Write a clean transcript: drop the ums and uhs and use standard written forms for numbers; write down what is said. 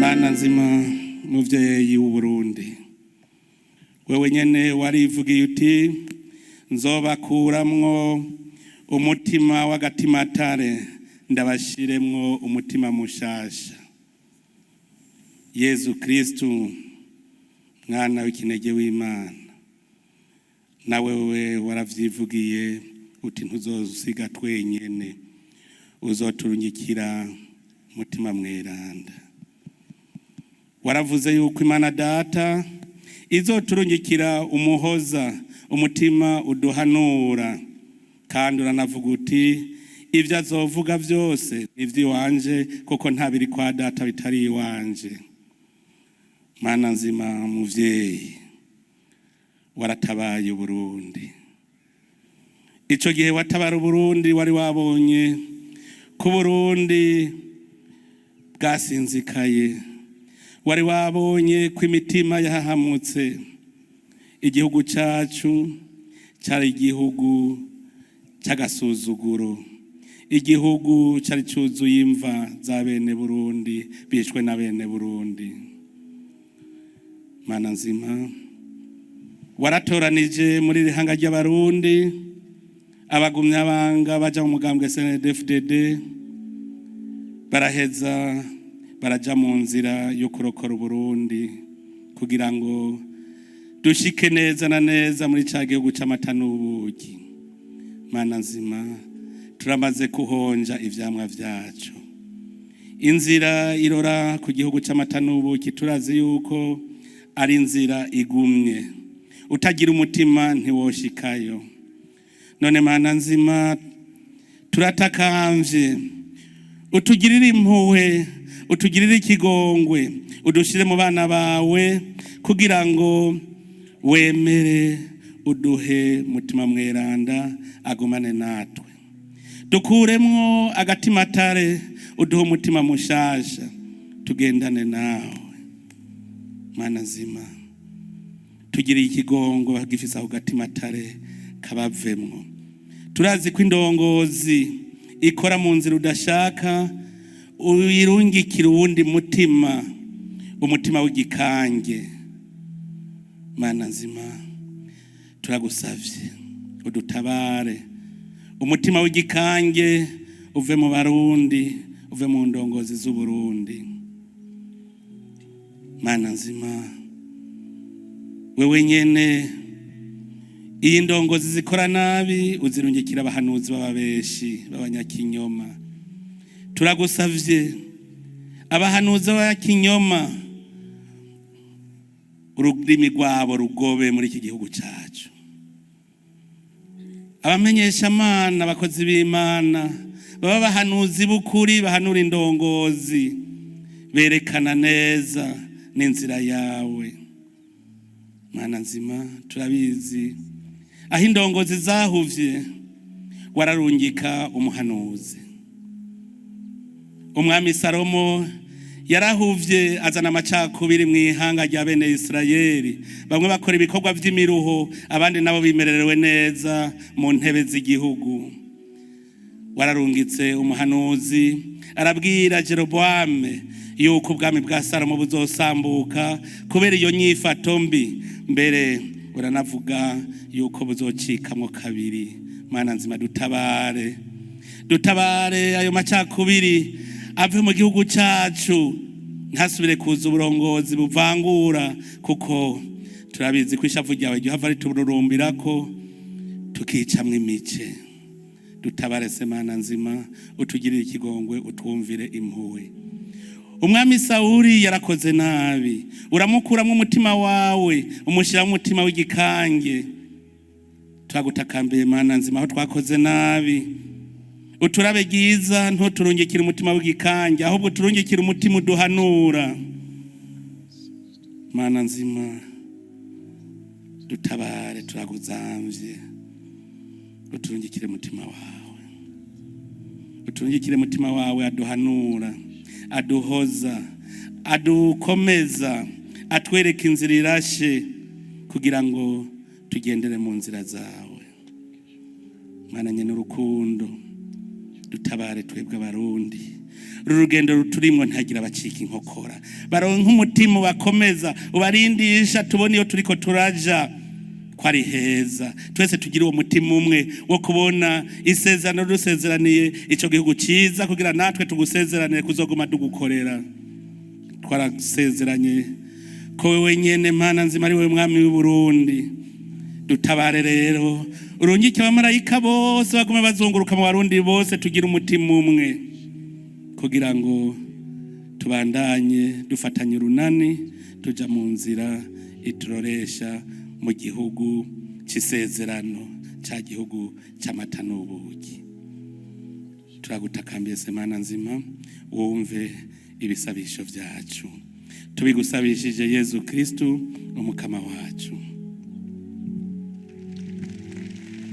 Mana nzima muvyeyi w'Uburundi, wewe nyene warivugiye uti nzobakuramwo umutima w'agatimatare ndabashiremwo umutima mushasha. Yezu Kristu mwana w'ikinege w'Imana, na wewe waravyivugiye uti ntuzosiga twenyene, uzoturungikira mutima mweranda. Waravuze yuko Imana Data izoturungikira umuhoza, umutima uduhanura, kandi uranavuga uti ivyo azovuga vyose ivy'iwanje, kuko nta biri kwa Data bitari iwanje. Mana nzima muvyeyi, waratabaye Uburundi. Ico gihe watabara Uburundi wari wabonye ko Burundi bwasinzikaye, wari wabonye ko imitima yahahamutse. Igihugu cacu cari igihugu c'agasuzuguro, igihugu cari cuzuye imva za bene Burundi, bishwe na bene Burundi. Mana nzima, waratoranije muri rihanga ry'Abarundi abagumyabanga baja mu mugambwe CNDD-FDD, baraheza baraja mu nzira yo kurokora Uburundi kugira ngo dushike neza na neza muri ca gihugu c'amata n'ubuki. Mana nzima, turamaze kuhonja ivyamwa vyacu. Inzira irora ku gihugu c'amata n'ubuki turazi yuko ari inzira igumye, utagira umutima ntiwoshikayo. None Mana nzima, turatakamvye utugirire impuhwe, utugirire ikigongwe, udushire mu bana bawe kugira ngo wemere uduhe mutima mweranda agumane natwe. Dukuremwo agatimatare, uduhe umutima mushasha, tugendane nawe. Mana nzima, tugiriye ikigongo gifise aho gatimatare kabavemwo. Turazi ko indongozi ikora mu nzira udashaka, uyirungikira uwundi mutima, umutima w'igikange. Mana nzima, turagusavye udutabare, umutima w'igikange uve mu Barundi, uve mu ndongozi z'Uburundi. Mana nzima, wewe nyene iyi ndongozi zikora nabi uzirungikira abahanuzi b'ababeshi b'abanyakinyoma. Turagusavye abahanuzi b'abanyakinyoma, ururimi rwabo rugobe muri iki gihugu cacu. Abamenyesha Mana, abakozi b'Imana, baba bahanuzi b'ukuri, bahanura indongozi, berekana neza n'inzira yawe. Mana nzima, turabizi aho indongozi zahuvye wararungika umuhanuzi. Umwami Salomo yarahuvye azana amacakubiri mw'ihanga rya bene Israeli, bamwe bakora ibikorwa vy'imiruho, abandi nabo bimererewe neza mu ntebe z'igihugu. Wararungitse umuhanuzi arabwira Jeroboame yuko ubwami bwa Salomo buzosambuka kubera iyo nyifato mbi, mbere uranavuga yuko buzocikamwo kabiri. Mana nzima, dutabare, dutabare ayo macakubiri ave mu gihugu cacu, ntasubire kuza uburongozi buvangura, kuko turabizi ko ishavu ryawe ryohava ritururumbirako tukicamwo imice. Dutabare se Mana nzima, utugirire ikigongwe, utwumvire impuhwe. Umwami Sawuli yarakoze nabi, uramukuramwo umutima wawe, umushiramwo umutima w'igikange. Turagutakambiye Mana nzima, aho twakoze nabi uturabe giza, ntuturungikire umutima w'igikange, ahubwo turungikire umutima uduhanura. Mana nzima, dutabare, turaguzamvye, uturungikire umutima wawe, uturungikire umutima wawe aduhanura, aduhoza, adukomeza, atwereka inzira irashe kugira ngo tugendere mu nzira zawe. Mana nyene urukundo, dutabare twebwe Abarundi, uru rugendo ruturimwo ntagira abacika inkokora, baronka umutima bakomeza ubarindisha, tubone iyo turiko turaja ko ari heza. Twese tugira uwo mutima umwe wo kubona isezerano dusezeraniye ico gihugu ciza, kugira natwe tugusezeranire kuzoguma dugukorera. Twarasezeranye ko wewe nyene Mana nzima ari wewe mwami w'u Burundi. Dutabare rero, urungike abamarayika bose bagume bazunguruka mu Barundi bose, tugira umutima umwe kugira ngo tubandanye dufatanye urunani tuja mu nzira ituroresha mu gihugu c'isezerano, ca gihugu c'amata n'ubuki. Turagutakambiye Mana nzima, wumve ibisabisho vyacu, tubigusabishije Yezu Kristu umukama wacu.